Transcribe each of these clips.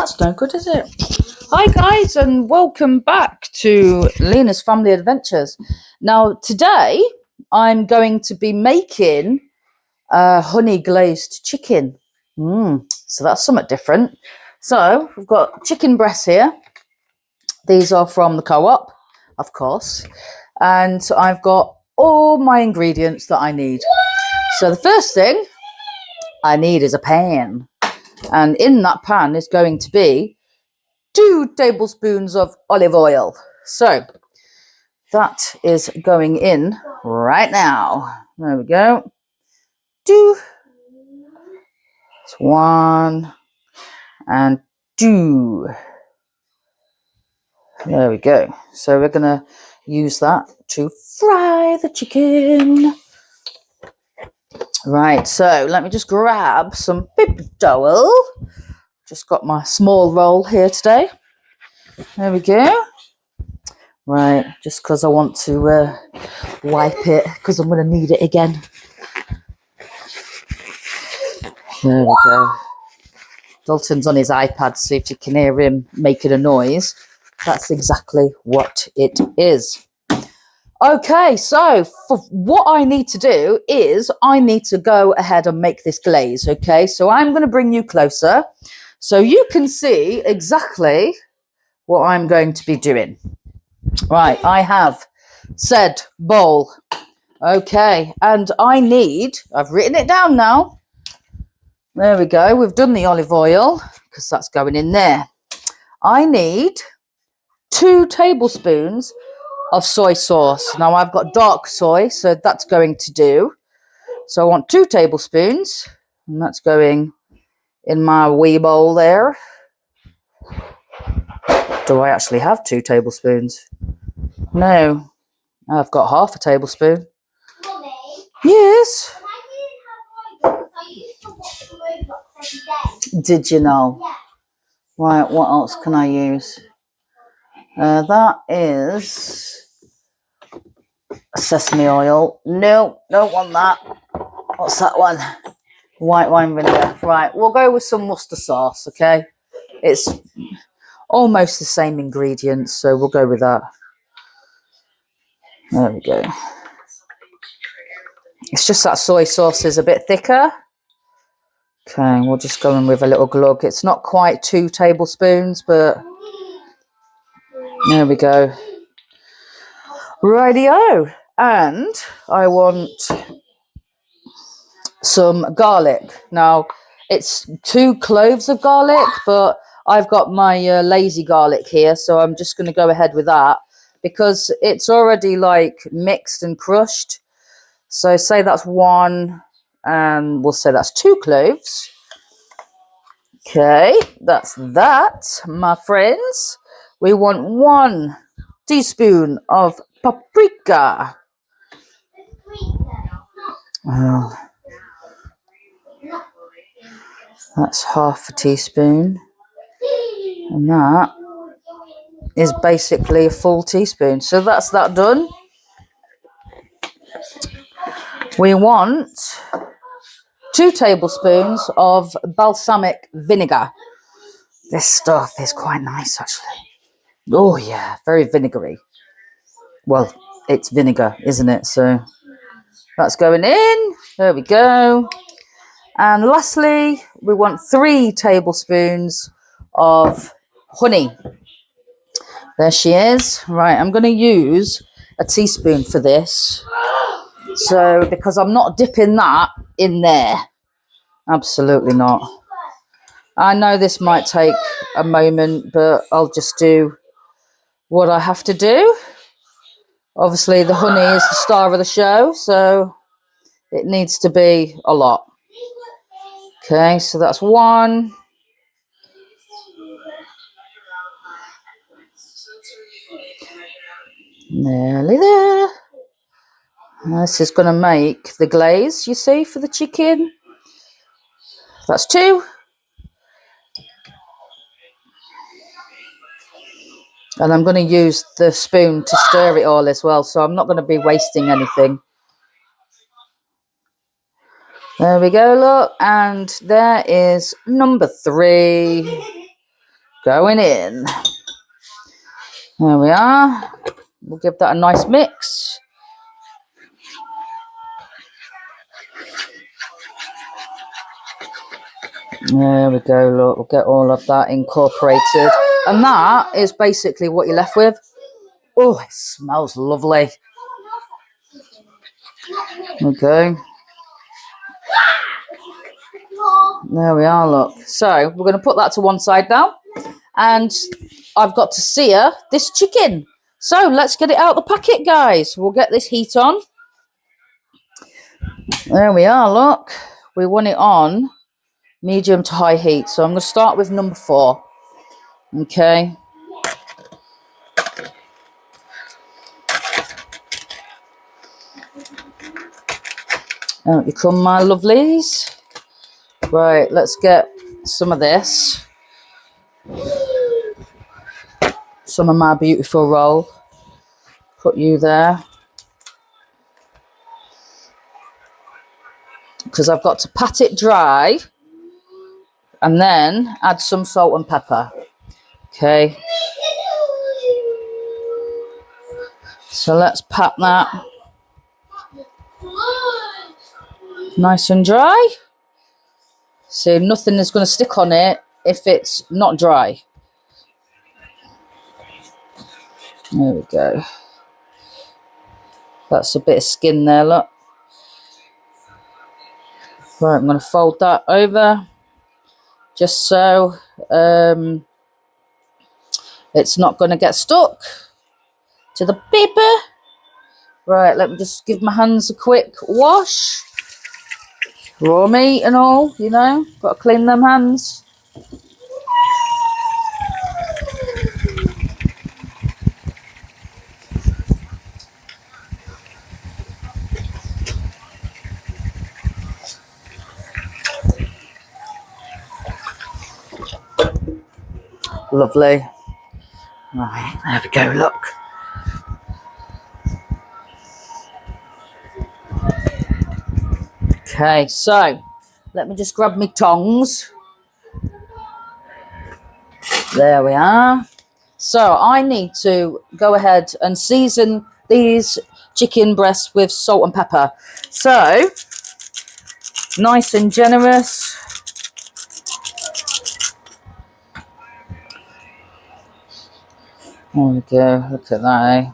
that's no good, is it? Hi guys, and welcome back to Lena's Family Adventures. Now today I'm going to be making honey glazed chicken. So that's somewhat different. So we've got chicken breasts here. These are from the co-op, of course. And I've got all my ingredients that I need. So the first thing I need is a pan. And in that pan is going to be 2 tablespoons of olive oil. So that is going in right now. There we go. 2. It's 1 and 2. There we go. So we're going to use that to fry the chicken. Right, so let me just grab some paper towel. Just got my small roll here today. There we go. Right, just because I want to wipe it, because I'm going to need it again. There we go. Dalton's on his iPad, so if you can hear him making a noise, that's exactly what it is. Okay, so for what I need to do is I need to go ahead and make this glaze, okay? So I'm going to bring you closer so you can see exactly what I'm going to be doing. Right, I have said bowl. Okay, and I've written it down now. There we go. We've done the olive oil because that's going in there. I need 2 tablespoons of soy sauce. Now I've got dark soy, so that's going to do. So I want 2 tablespoons, and that's going in my wee bowl there. Do I actually have 2 tablespoons? No, I've got half a tablespoon. Mummy, Yes. can I have like, I used to watch the Roblox every day. Did you know? Yeah. Right, what else can I use? That is sesame oil. No, don't want that. What's that one? White wine vinegar. Right, we'll go with some mustard sauce, okay? It's almost the same ingredients, so we'll go with that. There we go. It's just that soy sauce is a bit thicker. Okay, we'll just go in with a little glug. It's not quite 2 tablespoons, but there we go. Rightio. And I want some garlic. Now, it's 2 cloves of garlic, but I've got my lazy garlic here, so I'm just going to go ahead with that because it's already like mixed and crushed. So say that's 1, and we'll say that's 2 cloves. Okay, that's that, my friends. We want 1 teaspoon of paprika. Oh, that's half a teaspoon. And that is basically a full teaspoon. So that's that done. We want 2 tablespoons of balsamic vinegar. This stuff is quite nice, actually. Oh, yeah, very vinegary. Well, it's vinegar, isn't it? So that's going in. There we go. And lastly, we want 3 tablespoons of honey. There she is. Right, I'm going to use a teaspoon for this. So, because I'm not dipping that in there. Absolutely not. I know this might take a moment, but I'll just do what I have to do. Obviously, the honey is the star of the show, so it needs to be a lot. Okay, so that's 1. Nearly there. This is going to make the glaze, you see, for the chicken. That's 2. And I'm going to use the spoon to stir it all as well, so I'm not going to be wasting anything. There we go, look. And there is number 3. going in. There we are. We'll give that a nice mix. There we go, look, we'll get all of that incorporated. And that is basically what you're left with. Oh, it smells lovely. Okay. There we are, look. So we're going to put that to one side now. And I've got to sear this chicken. So let's get it out the packet, guys. We'll get this heat on. There we are, look. We want it on medium to high heat. So I'm going to start with number 4. Okay. Out you come, my lovelies. Right, let's get some of this. Some of my beautiful roll. Put you there. Because I've got to pat it dry and then add some salt and pepper. Okay. So let's pat that nice and dry. See, nothing is going to stick on it if it's not dry. There we go. That's a bit of skin there, look. Right, I'm going to fold that over just so it's not going to get stuck to the paper. Right, let me just give my hands a quick wash. Raw meat and all, you know, got to clean them hands. Lovely. Right, there we go, look. Okay, so let me just grab my tongs. There we are. So I need to go ahead and season these chicken breasts with salt and pepper. So, nice and generous. There we go, look at that, eh?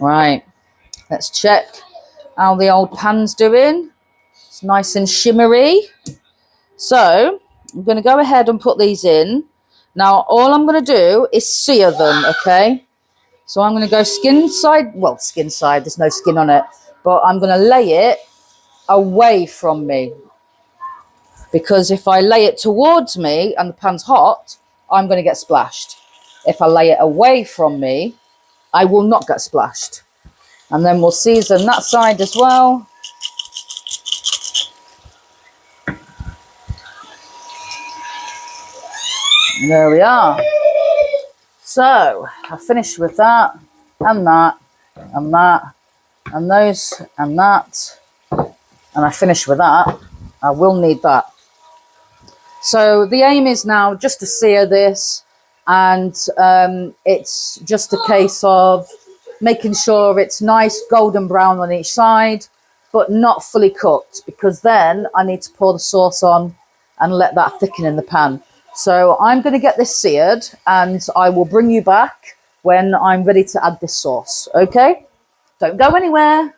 Right, let's check how the old pan's doing. It's nice and shimmery. So, I'm going to go ahead and put these in. Now, all I'm going to do is sear them, okay? So I'm going to go skin side. Well, skin side, there's no skin on it. But I'm going to lay it away from me. Because if I lay it towards me and the pan's hot, I'm going to get splashed. If I lay it away from me, I will not get splashed. And then we'll season that side as well. And there we are. So I finished with that, and that, and that, and those, and that. And I finished with that. I will need that. So the aim is now just to sear this. And it's just a case of making sure it's nice golden brown on each side, but not fully cooked, because then I need to pour the sauce on and let that thicken in the pan. So I'm going to get this seared and I will bring you back when I'm ready to add this sauce. Okay? Don't go anywhere.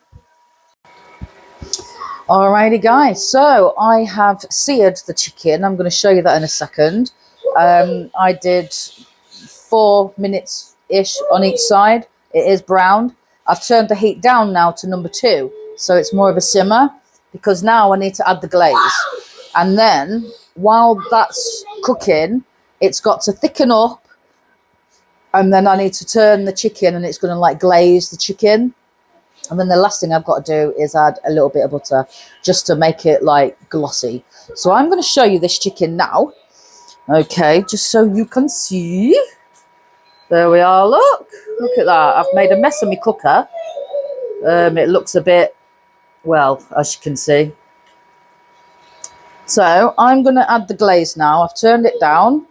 Alrighty guys, so I have seared the chicken. I'm going to show you that in a second. I did 4 minutes-ish on each side. It is browned. I've turned the heat down now to number 2, so it's more of a simmer, because now I need to add the glaze. And then, while that's cooking, it's got to thicken up, and then I need to turn the chicken, and it's going to like glaze the chicken. And then the last thing I've got to do is add a little bit of butter, just to make it like glossy. So I'm going to show you this chicken now. Okay, just so you can see. There we are, look at that. I've made a mess of my cooker. It looks a bit, well, as you can see. So I'm going to add the glaze now. I've turned it down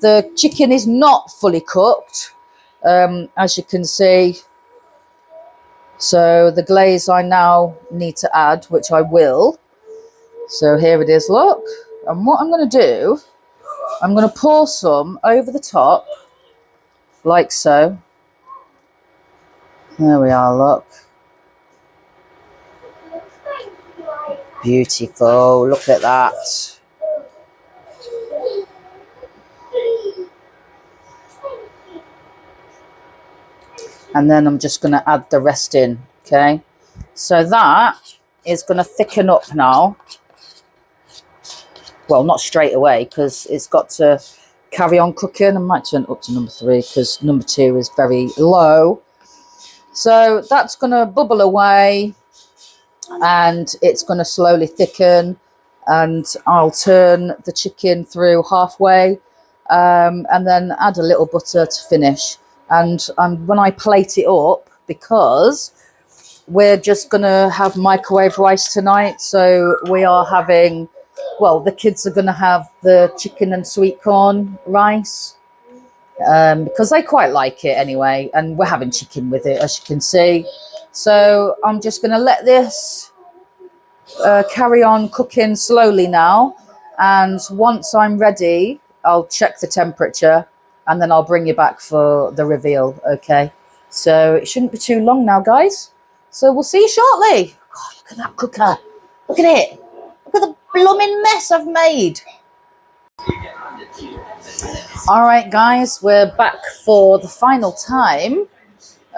The chicken is not fully cooked, as you can see. So the glaze I now need to add, which I will. So here it is, look. And what I'm going to do, I'm going to pour some over the top, like so. There we are, look. Beautiful, look at that. And then I'm just going to add the rest in, okay? So that is going to thicken up now. Well, not straight away, because it's got to carry on cooking. I might turn it up to number 3, because number 2 is very low. So that's going to bubble away, and it's going to slowly thicken, and I'll turn the chicken through halfway, and then add a little butter to finish. And when I plate it up, because we're just going to have microwave rice tonight, so we are having, well, the kids are going to have the chicken and sweet corn rice, because they quite like it anyway, and we're having chicken with it, as you can see. So I'm just going to let this carry on cooking slowly now, and once I'm ready, I'll check the temperature, and then I'll bring you back for the reveal, okay? So it shouldn't be too long now, guys. So we'll see you shortly. God, look at that cooker. Look at it. Look at the blooming mess I've made. All right, guys, we're back for the final time.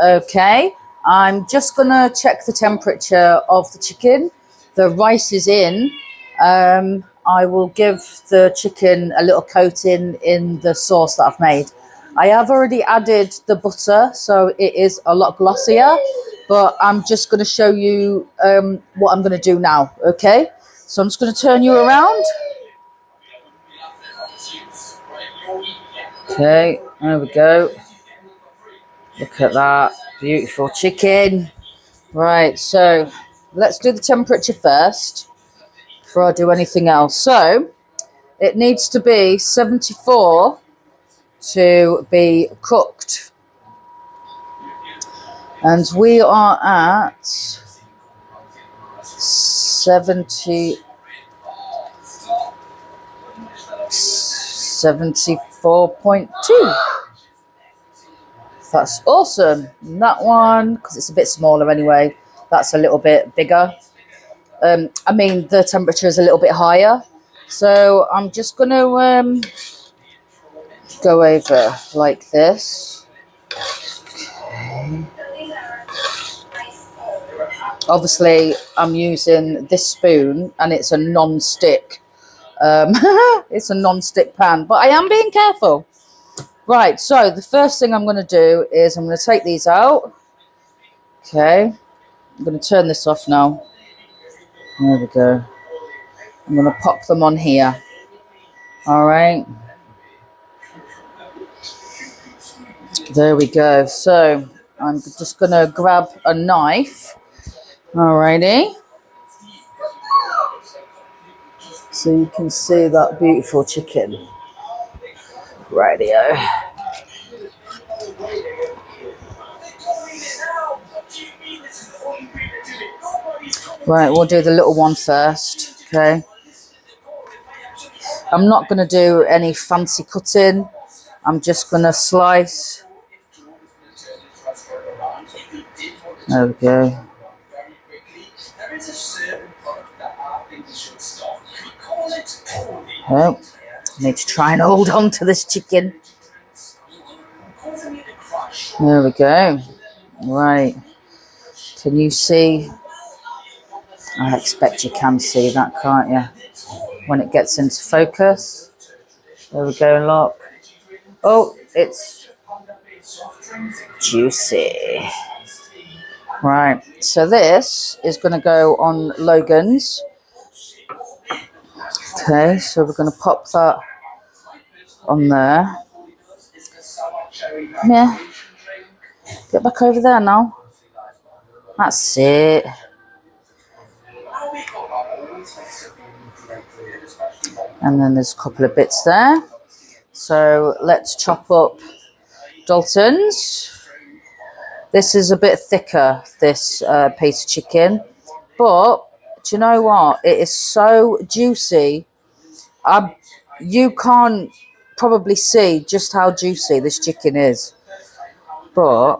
Okay, I'm just going to check the temperature of the chicken. The rice is in. I will give the chicken a little coating in the sauce that I've made. I have already added the butter, so it is a lot glossier, but I'm just going to show you what I'm going to do now, okay? So I'm just going to turn you around. Okay, there we go. Look at that, beautiful chicken. Right, so let's do the temperature first before I do anything else. So it needs to be 74 to be cooked. And we are at 74.2. That's awesome. And that one, because it's a bit smaller anyway, that's a little bit bigger. I mean, the temperature is a little bit higher. So I'm just going to go over like this. Okay. Obviously, I'm using this spoon, and it's a non-stick. It's a non-stick pan, but I am being careful. Right, so the first thing I'm going to do is I'm going to take these out. Okay, I'm going to turn this off now. There we go. I'm going to pop them on here. All right. There we go. So I'm just going to grab a knife. All righty. So you can see that beautiful chicken. Rightio. Right, we'll do the little one first, okay? I'm not going to do any fancy cutting. I'm just going to slice. There we go. Oh, need to try and hold on to this chicken. There we go. Right. Can you see? I expect you can see that, can't you? When it gets into focus. There we go, look. Oh, it's juicy. Right, so this is going to go on Logan's. Okay, so we're going to pop that on there. Yeah. Get back over there now. That's it. And then there's a couple of bits there. So let's chop up Dalton's. This is a bit thicker, this piece of chicken. But do you know what? It is so juicy. You can't probably see just how juicy this chicken is. But,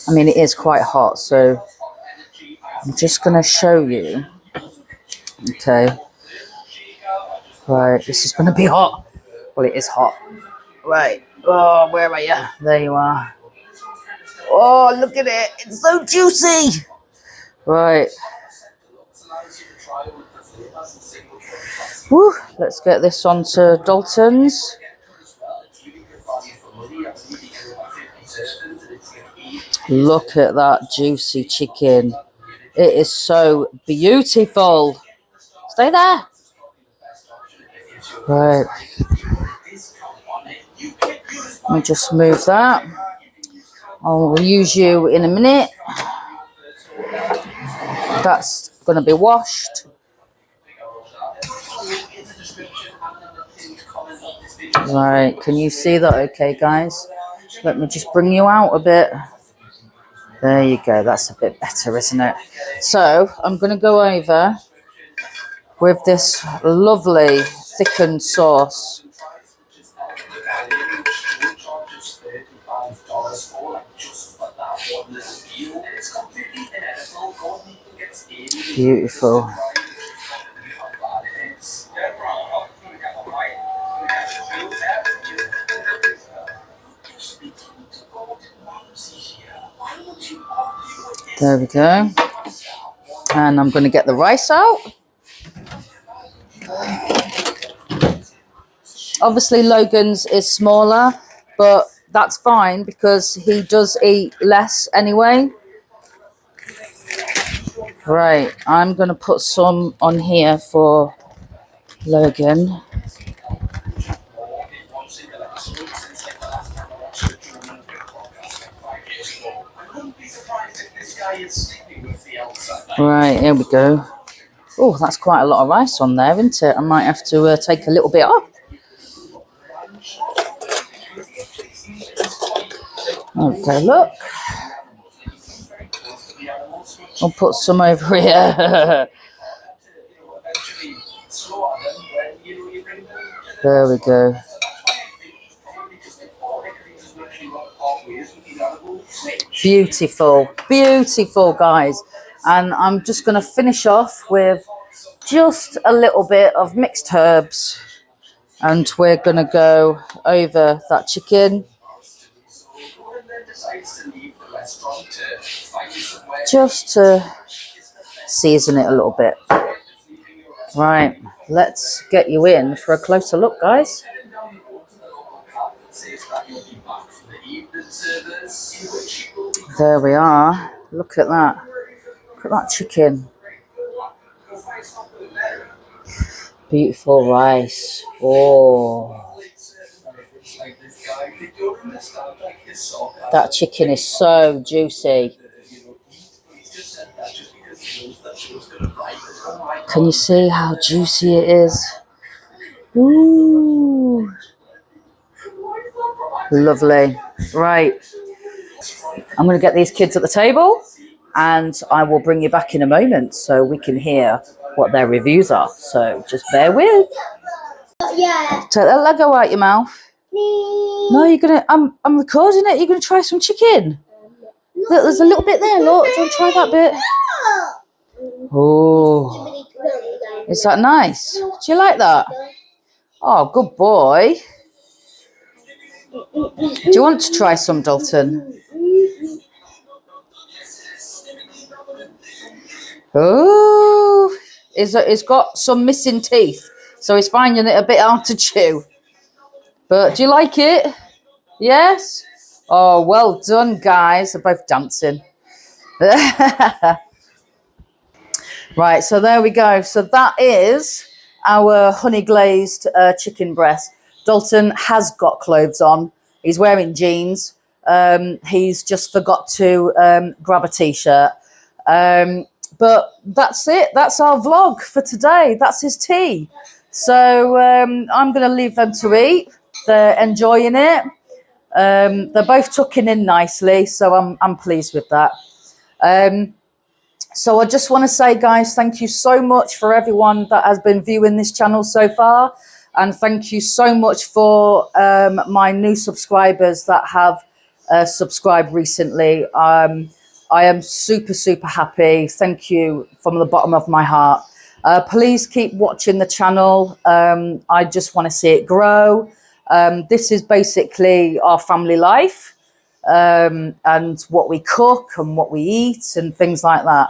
I mean, it is quite hot. So I'm just going to show you. Okay. Right, this is going to be hot. Well, it is hot. Right. Oh, where are you? There you are. Oh, look at it. It's so juicy. Right. Woo. Let's get this onto Dalton's. Look at that juicy chicken. It is so beautiful. Stay there. Right. Let me just move that. I'll use you in a minute. That's going to be washed. Right, can you see that okay, guys? Let me just bring you out a bit. There you go, that's a bit better, isn't it? So, I'm going to go over with this lovely thickened sauce. Beautiful. There we go. And I'm going to get the rice out. Obviously, Logan's is smaller, but that's fine because he does eat less anyway. Right, I'm going to put some on here for Logan. Right, here we go. Oh, that's quite a lot of rice on there, isn't it? I might have to take a little bit off. Okay, look. I'll put some over here. There we go. Beautiful, beautiful, guys. And I'm just going to finish off with just a little bit of mixed herbs. And we're going to go over that chicken. Just to season it a little bit. Right, let's get you in for a closer look, guys. There we are. Look at that. Look at that chicken. Beautiful rice. Oh. That chicken is so juicy. Can you see how juicy it is? Ooh. Lovely. Right. I'm going to get these kids at the table and I will bring you back in a moment so we can hear what their reviews are. So just bear with. Yeah. Take that Lego out your mouth. No, you're going to... I'm recording it. You're going to try some chicken. Look, there's a little bit there. Look, do you want to try that bit? Oh. Is that nice? Do you like that? Oh, good boy. Do you want to try some, Dalton? Oh, it's got some missing teeth, so he's finding it a bit hard to chew. But do you like it? Yes? Oh, well done, guys. They're both dancing. Right, so there we go. So that is our honey glazed chicken breast. Dalton has got clothes on. He's wearing jeans. He's just forgot to grab a t-shirt. But that's it. That's our vlog for today. That's his tea. So I'm going to leave them to eat. They're enjoying it. They're both tucking in nicely, so I'm pleased with that. So I just want to say, guys, thank you so much for everyone that has been viewing this channel so far. And thank you so much for my new subscribers that have subscribed recently. I am super, super happy. Thank you from the bottom of my heart. Please keep watching the channel. I just want to see it grow. This is basically our family life. And what we cook and what we eat and things like that.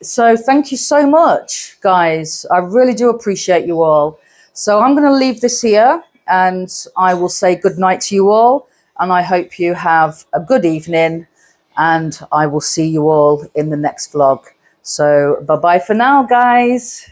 So thank you so much, guys. I really do appreciate you all. So I'm going to leave this here and I will say good night to you all. And I hope you have a good evening and I will see you all in the next vlog. So bye-bye for now, guys.